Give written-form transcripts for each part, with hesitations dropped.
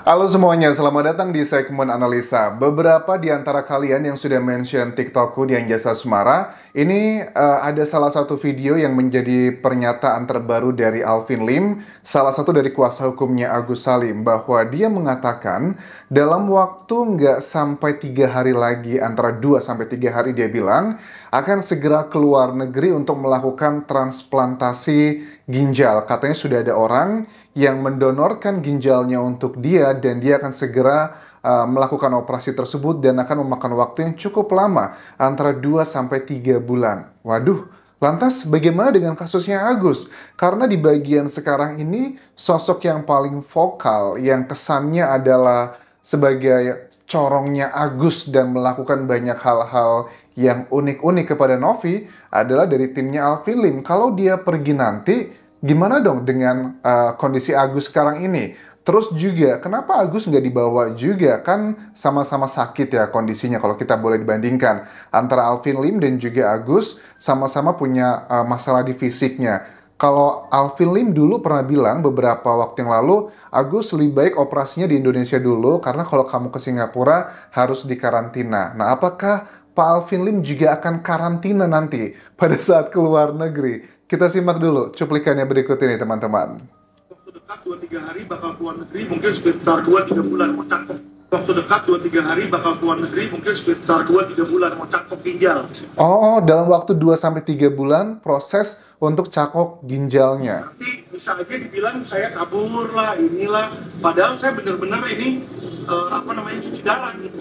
Halo semuanya, selamat datang di segmen analisa. Beberapa di antara kalian yang sudah mention TikTokku di Anjasa Sumara, ini ada salah satu video yang menjadi pernyataan terbaru dari Alvin Lim, salah satu dari kuasa hukumnya Agus Salim, bahwa dia mengatakan dalam waktu nggak sampai 3 hari lagi, antara 2 sampai 3 hari dia bilang, akan segera keluar negeri untuk melakukan transplantasi ginjal. Katanya sudah ada orang yang mendonorkan ginjalnya untuk dia dan dia akan segera melakukan operasi tersebut dan akan memakan waktu yang cukup lama, antara 2 sampai 3 bulan. Waduh, lantas bagaimana dengan kasusnya Agus? Karena di bagian sekarang ini sosok yang paling vokal, yang kesannya adalah sebagai corongnya Agus dan melakukan banyak hal-hal yang unik-unik kepada Novi adalah dari timnya Alvin Lim. Kalau dia pergi nanti, gimana dong dengan kondisi Agus sekarang ini? Terus juga, kenapa Agus nggak dibawa juga? Kan sama-sama sakit ya kondisinya kalau kita boleh dibandingkan. Antara Alvin Lim dan juga Agus sama-sama punya masalah di fisiknya. Kalau Alvin Lim dulu pernah bilang beberapa waktu yang lalu, Agus lebih baik operasinya di Indonesia dulu, karena kalau kamu ke Singapura harus dikarantina. Nah, apakah Pak Alvin Lim juga akan karantina nanti pada saat keluar negeri? Kita simak dulu cuplikannya berikut ini, teman-teman. Waktu dekat 2-3 hari bakal keluar negeri, mungkin sekitar 2-3 bulan mau cangkok. Waktu dekat 2-3 hari bakal keluar negeri, mungkin sekitar 2-3 bulan mau cangkok ginjal. Oh, dalam waktu 2 sampai 3 bulan proses untuk cangkok ginjalnya. Nanti bisa aja dibilang saya kabur lah, inilah. Padahal saya benar-benar ini cuci darah gitu.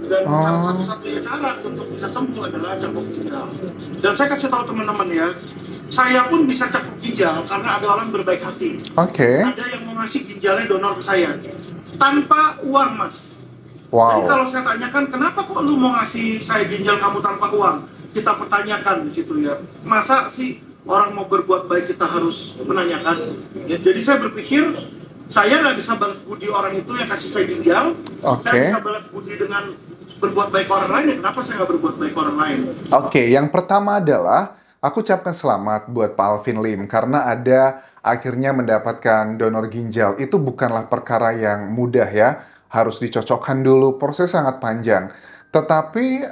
Dan salah satu-satunya cara untuk bisa tempuh adalah cangkok ginjal. Dan saya kasih tahu teman-teman ya, saya pun bisa cangkok ginjal karena ada orang berbaik hati. Oke. Ada yang mau ngasih ginjalnya donor ke saya tanpa uang, Mas. Jadi Wow. kalau saya tanyakan, kenapa kok lu mau ngasih saya ginjal kamu tanpa uang? Kita pertanyakan di situ ya. Masa sih orang mau berbuat baik kita harus menanyakan? Ya, jadi saya berpikir, saya nggak bisa balas budi orang itu yang kasih saya ginjal. Saya bisa balas budi dengan berbuat baik orang lain. Ya, kenapa saya nggak berbuat baik orang lain? Oke, yang pertama adalah aku ucapkan selamat buat Pak Alvin Lim karena ada akhirnya mendapatkan donor ginjal. Itu bukanlah perkara yang mudah ya. Harus dicocokkan dulu, proses sangat panjang. Tetapi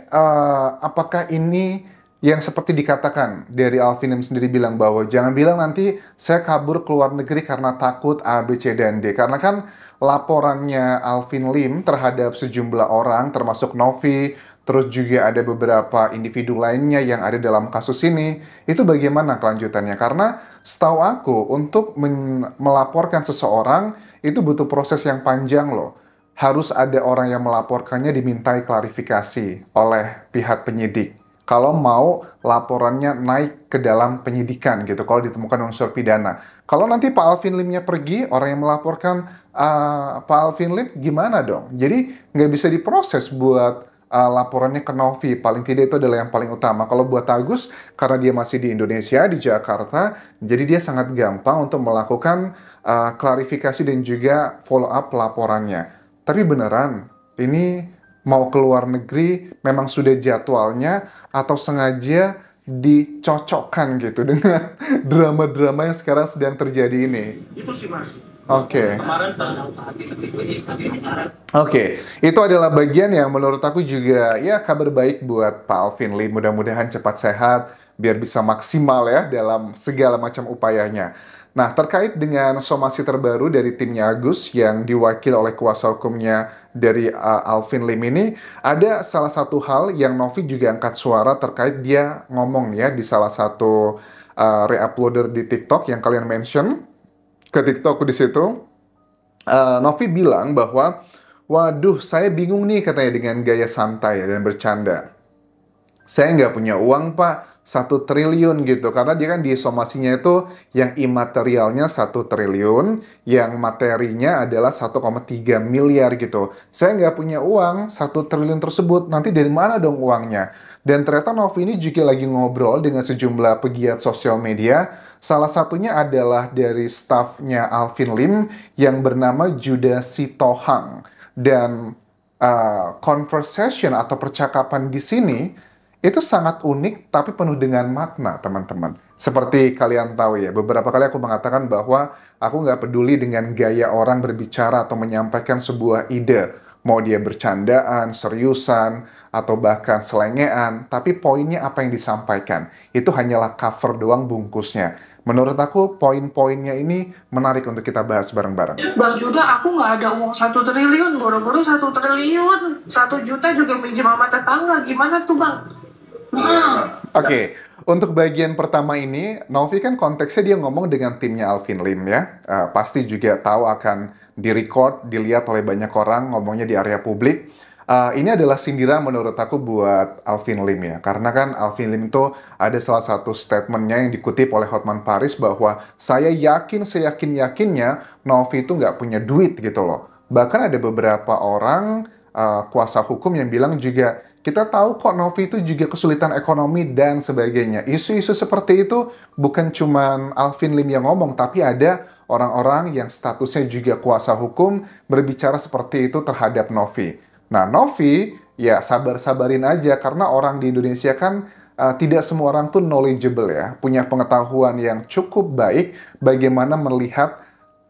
apakah ini yang seperti dikatakan dari Alvin Lim sendiri bilang bahwa jangan bilang nanti saya kabur ke luar negeri karena takut A, B, C, dan D. Karena kan laporannya Alvin Lim terhadap sejumlah orang termasuk Novi, terus juga ada beberapa individu lainnya yang ada dalam kasus ini, itu bagaimana kelanjutannya? Karena setahu aku untuk melaporkan seseorang itu butuh proses yang panjang loh. Harus ada orang yang melaporkannya dimintai klarifikasi oleh pihak penyidik. Kalau mau laporannya naik ke dalam penyidikan gitu, kalau ditemukan unsur pidana. Kalau nanti Pak Alvin Limnya pergi, orang yang melaporkan Pak Alvin Lim gimana dong? Jadi nggak bisa diproses buat laporannya ke Novi. Paling tidak itu adalah yang paling utama. Kalau buat Agus, karena dia masih di Indonesia, di Jakarta, jadi dia sangat gampang untuk melakukan klarifikasi dan juga follow up laporannya. Tapi beneran, ini mau keluar negeri memang sudah jadwalnya atau sengaja dicocokkan gitu dengan drama-drama yang sekarang sedang terjadi ini? Itu sih, Mas. Oke. Kemarin Oke, itu adalah bagian yang menurut aku juga ya kabar baik buat Pak Alvin Lim. Mudah-mudahan cepat sehat biar bisa maksimal ya dalam segala macam upayanya. Nah, terkait dengan somasi terbaru dari timnya Agus yang diwakili oleh kuasa hukumnya dari Alvin Lim ini, ada salah satu hal yang Novi juga angkat suara terkait dia ngomong ya di salah satu reuploader di TikTok yang kalian mention ke TikTok di situ. Novi bilang bahwa, waduh, saya bingung nih katanya dengan gaya santai dan bercanda. Saya nggak punya uang, Pak, 1 triliun gitu. Karena dia kan di somasinya itu yang imaterialnya 1 triliun, yang materinya adalah 1,3 miliar gitu. Saya nggak punya uang 1 triliun tersebut, nanti dari mana dong uangnya? Dan ternyata Novi ini juga lagi ngobrol dengan sejumlah pegiat sosial media. Salah satunya adalah dari stafnya Alvin Lim yang bernama Judah Sitohang. Dan conversation atau percakapan di sini Itu sangat unik tapi penuh dengan makna, teman-teman. Seperti kalian tahu ya, beberapa kali aku mengatakan bahwa aku nggak peduli dengan gaya orang berbicara atau menyampaikan sebuah ide. Mau dia bercandaan, seriusan, atau bahkan selengean, tapi poinnya apa yang disampaikan. Itu hanyalah cover doang bungkusnya. Menurut aku, poin-poinnya ini menarik untuk kita bahas bareng-bareng. Bang Juda, aku nggak ada uang 1 triliun, boro-boro 1 triliun, 1 juta juga minjem sama tetangga, gimana tuh bang? Oke, untuk bagian pertama ini, Novi kan konteksnya dia ngomong dengan timnya Alvin Lim ya. Pasti juga tahu akan direcord, dilihat oleh banyak orang, ngomongnya di area publik. Ini adalah sindiran menurut aku buat Alvin Lim ya. Karena kan Alvin Lim itu ada salah satu statementnya yang dikutip oleh Hotman Paris bahwa saya yakin seyakin-yakinnya Novi itu nggak punya duit gitu loh. Bahkan ada beberapa orang kuasa hukum yang bilang juga kita tahu kok Novi itu juga kesulitan ekonomi dan sebagainya. Isu-isu seperti itu bukan cuman Alvin Lim yang ngomong, tapi ada orang-orang yang statusnya juga kuasa hukum berbicara seperti itu terhadap Novi. Nah, Novi ya sabar-sabarin aja karena orang di Indonesia kan tidak semua orang tuh knowledgeable ya, punya pengetahuan yang cukup baik bagaimana melihat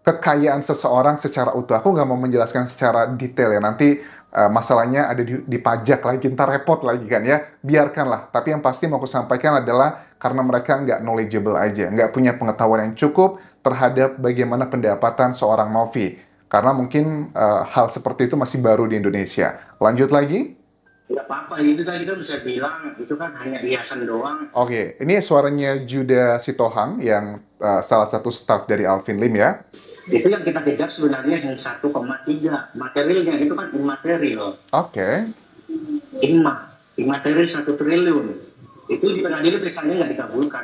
kekayaan seseorang secara utuh. Aku nggak mau menjelaskan secara detail ya, nanti masalahnya ada di pajak lagi, ntar repot lagi kan ya, biarkanlah. Tapi yang pasti mau aku sampaikan adalah karena mereka nggak knowledgeable aja, nggak punya pengetahuan yang cukup terhadap bagaimana pendapatan seorang Novi. Karena mungkin hal seperti itu masih baru di Indonesia. Lanjut lagi. Nggak apa-apa, itu tadi kan bisa bilang, itu kan hanya hiasan doang. Oke, ini suaranya Juda Sitohang yang salah satu staff dari Alvin Lim ya. Itu yang kita kejar sebenarnya yang 1,3. Materialnya itu kan immaterial. Oke. Immaterial 1 triliun. Itu di pengadilan misalnya nggak dikabulkan.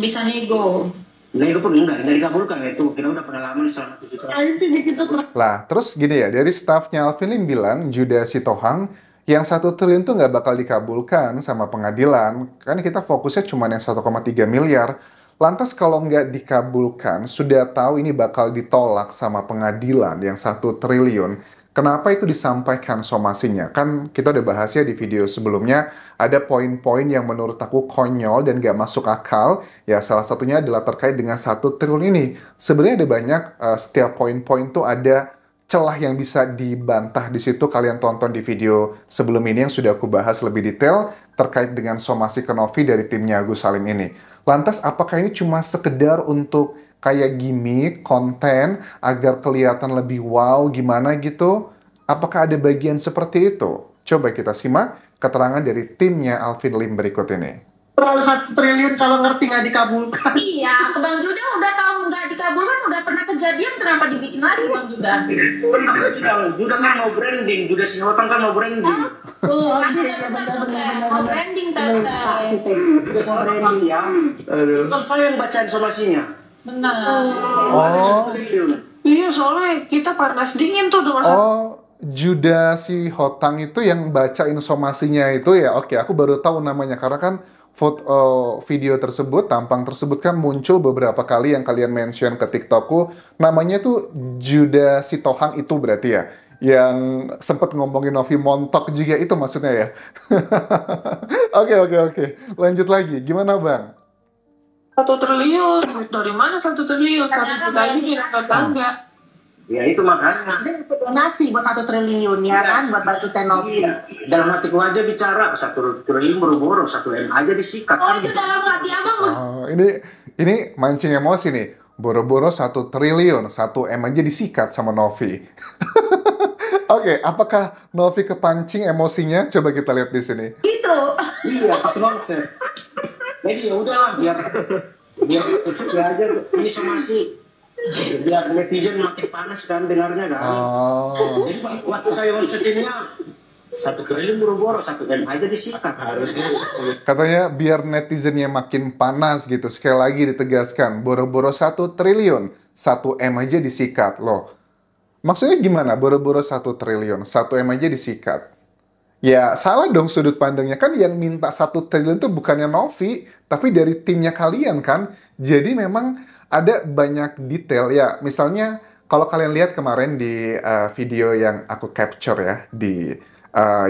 Bisa nego. Nego pun nggak dikabulkan. Itu kita udah pengalaman selama 7 tahun. Lah, terus gini ya, dari staffnya Alvin Lim bilang, Juda Sitohang, yang 1 triliun tuh nggak bakal dikabulkan sama pengadilan. Kan kita fokusnya cuma yang 1,3 miliar. Lantas kalau nggak dikabulkan, sudah tahu ini bakal ditolak sama pengadilan yang 1 triliun. Kenapa itu disampaikan somasinya? Kan kita udah bahas ya di video sebelumnya, ada poin-poin yang menurut aku konyol dan nggak masuk akal. Ya salah satunya adalah terkait dengan 1 triliun ini. Sebenarnya ada banyak, setiap poin-poin tuh ada celah yang bisa dibantah di situ. Kalian tonton di video sebelum ini yang sudah aku bahas lebih detail terkait dengan somasi ke Novi dari timnya Agus Salim ini. Lantas apakah ini cuma sekedar untuk kayak gimmick, konten, agar kelihatan lebih wow gimana gitu? Apakah ada bagian seperti itu? Coba kita simak keterangan dari timnya Alvin Lim berikut ini. Terlalu 1 triliun kalau ngerti nggak dikabulkan. Iya, Bang Juda udah tahu nggak dikabulkan, udah pernah kejadian, kenapa dibikin lagi Bang Juda? Juda kan mau branding, Juda Sitohang kan mau branding. Mau branding tante. Juda Sitohang ya. Kan saya yang bacain somasinya. Benar. Oh. Iya, soalnya kita panas dingin tuh udah masa. Oh, Juda Sitohang itu yang bacain somasinya itu ya. Oke, aku baru tahu namanya karena kan foto video tersebut, tampang tersebut kan muncul beberapa kali yang kalian mention ke TikTokku. Namanya tuh Juda Sitohang itu berarti ya. Yang sempat ngomongin Novi montok juga itu maksudnya ya. Oke. Lanjut lagi. Gimana, Bang? 1 triliun, dari mana 1 triliun? 1 juta aja juga tetangga. Ya itu makanya. Dia dapat donasi buat 1 triliun ya kan buat bantu Novi. Iya. Dalam hatiku aja bicara 1 triliun boro-boro 1 M aja disikat. Oh, itu dalam hati abang. Oh, ini mancing emosi nih. Boro-boro 1 triliun, 1 M aja disikat sama Novi. Oke, apakah Novi kepancing emosinya? Coba kita lihat di sini. Itu. Iya, pas banget. Jadi ya udahlah biar itu aja ini somasi. Biar netizen makin panas kan dengarnya kan. Oh. Jadi waktu saya onsetinnya 1 triliun boro-boro 1 M aja disikat harusnya. Katanya biar netizennya makin panas gitu. Sekali lagi ditegaskan, boro-boro 1 triliun, 1 M aja disikat. Loh, maksudnya gimana boro-boro 1 triliun, 1 M aja disikat? Ya salah dong sudut pandangnya. Kan yang minta 1 triliun itu bukannya Novi, tapi dari timnya kalian kan. Jadi memang ada banyak detail ya. Misalnya kalau kalian lihat kemarin di video yang aku capture ya di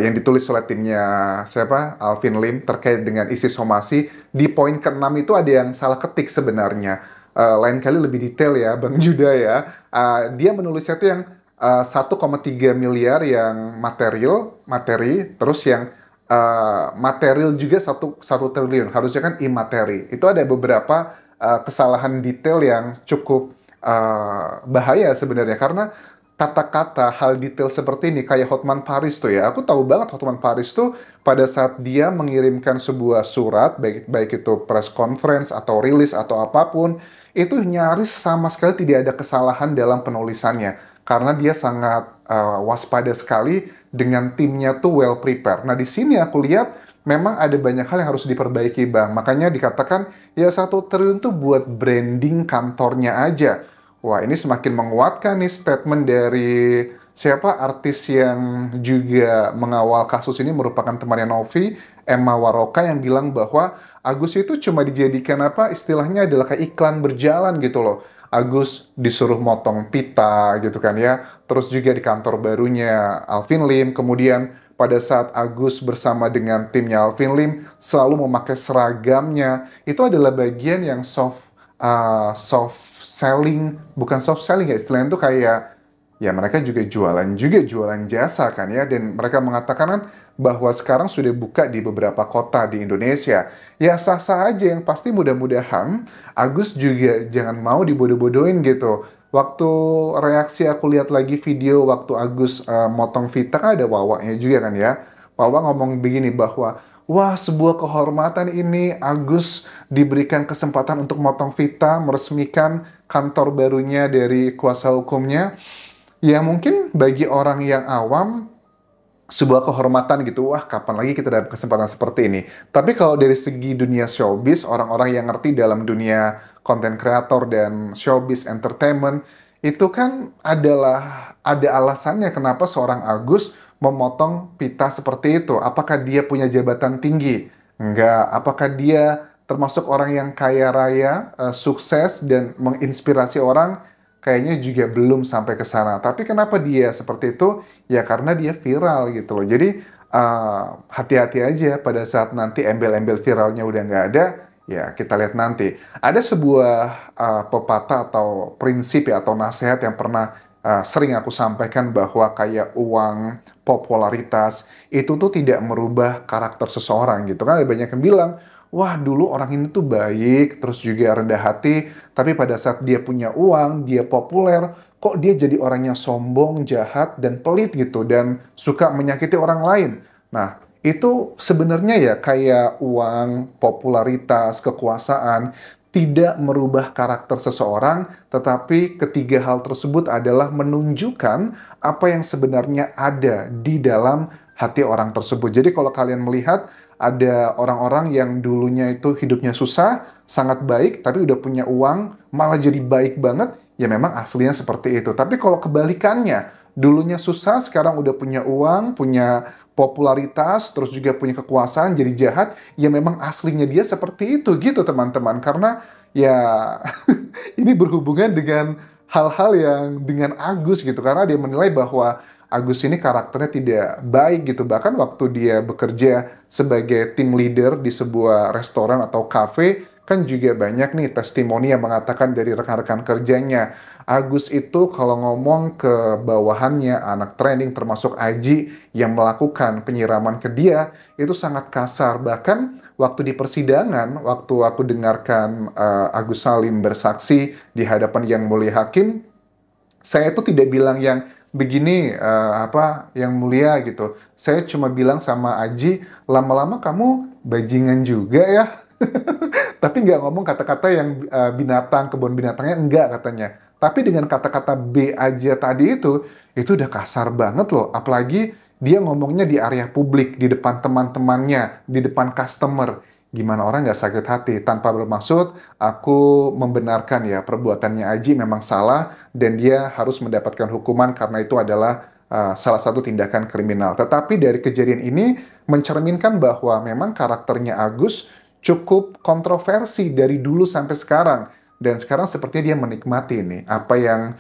yang ditulis oleh timnya siapa? Alvin Lim terkait dengan isi somasi. Di poin ke-6 itu ada yang salah ketik sebenarnya. Lain kali lebih detail ya, Bang Juda ya. Dia menulisnya itu yang 1,3 miliar yang materi, terus yang material juga 1 triliun. Harusnya kan imateri. Itu ada beberapa kesalahan detail yang cukup bahaya sebenarnya, karena kata-kata hal detail seperti ini kayak Hotman Paris tuh ya. Aku tahu banget Hotman Paris tuh pada saat dia mengirimkan sebuah surat, baik itu press conference atau rilis atau apapun, itu nyaris sama sekali tidak ada kesalahan dalam penulisannya. Karena dia sangat waspada sekali dengan timnya tuh well prepared. Nah di sini aku lihat memang ada banyak hal yang harus diperbaiki, Bang. Makanya dikatakan ya 1 triliun tuh buat branding kantornya aja. Wah, ini semakin menguatkan nih statement dari siapa artis yang juga mengawal kasus ini, merupakan temannya Novi, Emma Waroka, yang bilang bahwa Agus itu cuma dijadikan apa istilahnya adalah kayak iklan berjalan gitu loh. Agus disuruh motong pita gitu kan ya. Terus juga di kantor barunya Alvin Lim, kemudian pada saat Agus bersama dengan timnya Alvin Lim selalu memakai seragamnya, itu adalah bagian yang soft selling, bukan soft selling ya, istilahnya itu kayak ya mereka juga jualan jasa kan ya, dan mereka mengatakan kan bahwa sekarang sudah buka di beberapa kota di Indonesia. Ya sah-sah aja, yang pasti mudah-mudahan Agus juga jangan mau dibodoh-bodohin gitu. Waktu reaksi aku lihat lagi video waktu Agus motong Vita, kan ada Wawanya juga kan ya. Wawa ngomong begini bahwa wah, sebuah kehormatan ini Agus diberikan kesempatan untuk motong Vita, meresmikan kantor barunya dari kuasa hukumnya. Ya mungkin bagi orang yang awam sebuah kehormatan gitu, wah kapan lagi kita dapat kesempatan seperti ini. Tapi kalau dari segi dunia showbiz, orang-orang yang ngerti dalam dunia content creator dan showbiz entertainment, itu kan ada alasannya kenapa seorang Agus memotong pita seperti itu. Apakah dia punya jabatan tinggi? Enggak. Apakah dia termasuk orang yang kaya raya, sukses, dan menginspirasi orang? Kayaknya juga belum sampai ke sana. Tapi kenapa dia seperti itu? Ya karena dia viral gitu loh. Jadi hati-hati aja pada saat nanti embel-embel viralnya udah nggak ada, ya kita lihat nanti. Ada sebuah pepatah atau prinsip ya, atau nasihat yang pernah sering aku sampaikan, bahwa kayak uang, popularitas, itu tuh tidak merubah karakter seseorang gitu kan. Ada banyak yang bilang, wah dulu orang ini tuh baik, terus juga rendah hati, tapi pada saat dia punya uang, dia populer, kok dia jadi orang yang sombong, jahat, dan pelit gitu, dan suka menyakiti orang lain. Nah, itu sebenarnya ya kayak uang, popularitas, kekuasaan, tidak merubah karakter seseorang, tetapi ketiga hal tersebut adalah menunjukkan apa yang sebenarnya ada di dalam hati orang tersebut. Jadi kalau kalian melihat ada orang-orang yang dulunya itu hidupnya susah, sangat baik, tapi udah punya uang, malah jadi baik banget, ya memang aslinya seperti itu. Tapi kalau kebalikannya, dulunya susah, sekarang udah punya uang, punya popularitas, terus juga punya kekuasaan, jadi jahat, ya memang aslinya dia seperti itu gitu teman-teman. Karena ya ini berhubungan dengan hal-hal yang dengan Agus gitu, karena dia menilai bahwa Agus ini karakternya tidak baik gitu. Bahkan waktu dia bekerja sebagai tim leader di sebuah restoran atau kafe, kan juga banyak nih testimoni yang mengatakan dari rekan-rekan kerjanya, Agus itu kalau ngomong ke bawahannya, anak training termasuk Aji yang melakukan penyiraman ke dia, itu sangat kasar. Bahkan waktu di persidangan, waktu aku dengarkan Agus Salim bersaksi di hadapan Yang Mulia Hakim, saya itu tidak bilang yang begini, yang mulia gitu. Saya cuma bilang sama Aji, lama-lama kamu bajingan juga ya. Tapi nggak ngomong kata-kata yang binatang, kebun binatangnya, enggak katanya. Tapi dengan kata-kata B aja tadi itu udah kasar banget loh. Apalagi dia ngomongnya di area publik, di depan teman-temannya, di depan customer. Gimana orang nggak sakit hati? Tanpa bermaksud, aku membenarkan ya perbuatannya Aji memang salah dan dia harus mendapatkan hukuman karena itu adalah salah satu tindakan kriminal. Tetapi dari kejadian ini mencerminkan bahwa memang karakternya Agus cukup kontroversi dari dulu sampai sekarang. Dan sekarang sepertinya dia menikmati nih apa yang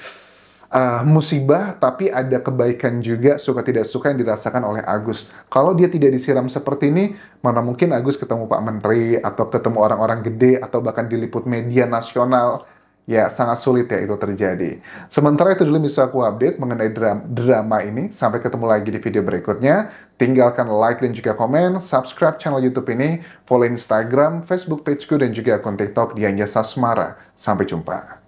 musibah, tapi ada kebaikan juga, suka tidak suka yang dirasakan oleh Agus. Kalau dia tidak disiram seperti ini, mana mungkin Agus ketemu Pak Menteri, atau ketemu orang-orang gede, atau bahkan diliput media nasional. Ya, sangat sulit ya itu terjadi. Sementara itu dulu bisa aku update mengenai drama ini. Sampai ketemu lagi di video berikutnya. Tinggalkan like dan juga komen, subscribe channel YouTube ini, follow Instagram, Facebook pageku, dan juga akun TikTok Dian Jasa Asmara. Sampai jumpa.